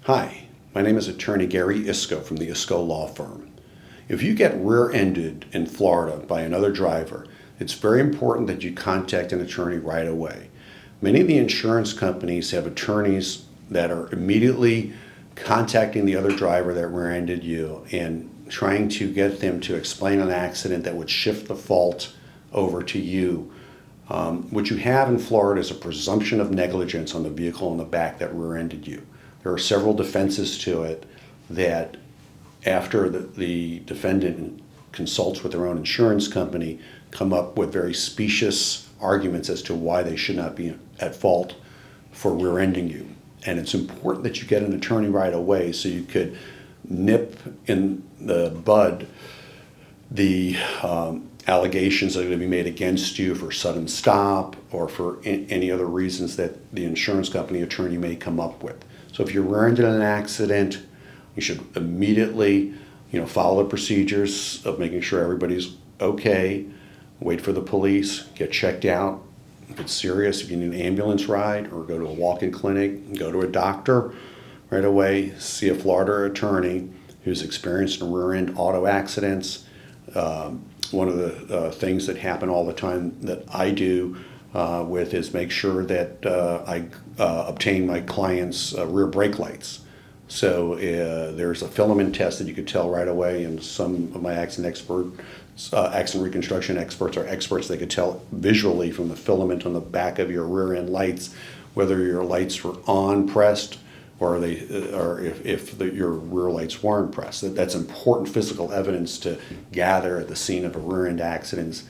Hi, my name is attorney Gary Iscoe from the Iscoe Law Firm. If you get rear-ended in Florida by another driver, it's very important that you contact an attorney right away. Many of the insurance companies have attorneys that are immediately contacting the other driver that rear-ended you and trying to get them to explain an accident that would shift the fault over to you. What you have in Florida is a presumption of negligence on the vehicle in the back that rear-ended you. There are several defenses to it that after the defendant consults with their own insurance company, come up with very specious arguments as to why they should not be at fault for rear-ending you. And it's important that you get an attorney right away so you could nip in the bud the allegations that are going to be made against you for sudden stop or for any other reasons that the insurance company attorney may come up with. So if you're rear-ended in an accident, you should immediately, follow the procedures of making sure everybody's okay, wait for the police, get checked out. If it's serious, if you need an ambulance ride or go to a walk-in clinic, go to a doctor right away, see a Florida attorney who's experienced in rear-end auto accidents. One of the things that happen all the time that I do with is make sure that I obtain my clients' rear brake lights. So there's a filament test that you could tell right away, and some of my accident reconstruction experts are experts. They could tell visually from the filament on the back of your rear end lights whether your lights were on pressed or if your rear lights weren't pressed. That's important physical evidence to gather at the scene of a rear end accident.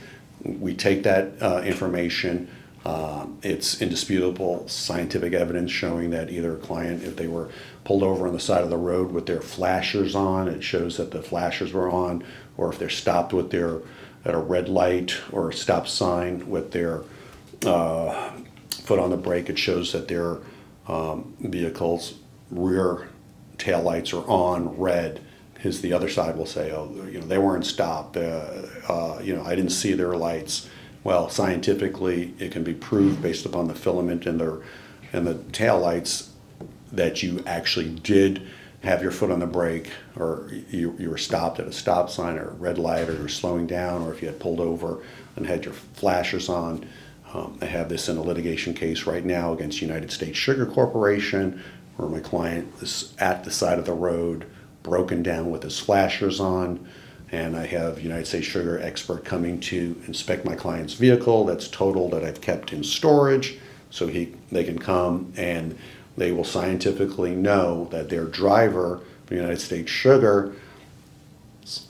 We take that information. It's indisputable scientific evidence showing that either a client, if they were pulled over on the side of the road with their flashers on, it shows that the flashers were on, or if they're stopped with at a red light or a stop sign with their foot on the brake, it shows that their vehicle's rear tail lights are on red, because the other side will say, they weren't stopped, I didn't see their lights. Well, scientifically, it can be proved based upon the filament and the tail lights that you actually did have your foot on the brake, or you were stopped at a stop sign or a red light, or you were slowing down, or if you had pulled over and had your flashers on. I have this in a litigation case right now against United States Sugar Corporation, where my client is at the side of the road, broken down with his flashers on. And I have United States Sugar expert coming to inspect my client's vehicle that's totaled, that I've kept in storage, so they can come and they will scientifically know that their driver for United States Sugar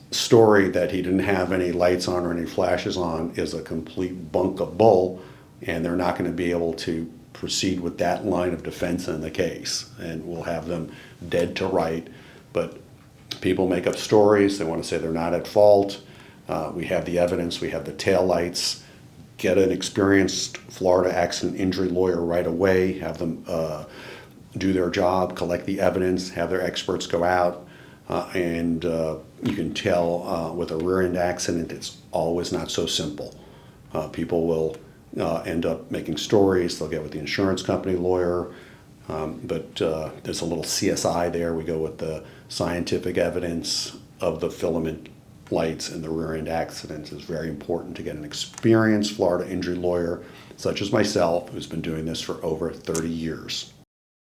story that he didn't have any lights on or any flashes on is a complete bunk of bull, and they're not going to be able to proceed with that line of defense in the case, and we'll have them dead to right. But people make up stories. They want to say they're not at fault. We have the evidence. We have the taillights. Get an experienced Florida accident injury lawyer right away. Have them do their job, collect the evidence, have their experts go out. And you can tell with a rear-end accident, it's always not so simple. People will end up making stories. They'll get with the insurance company lawyer. But there's a little CSI there. We go with the scientific evidence of the filament lights in the rear-end accidents. It's very important to get an experienced Florida injury lawyer, such as myself, who's been doing this for over 30 years.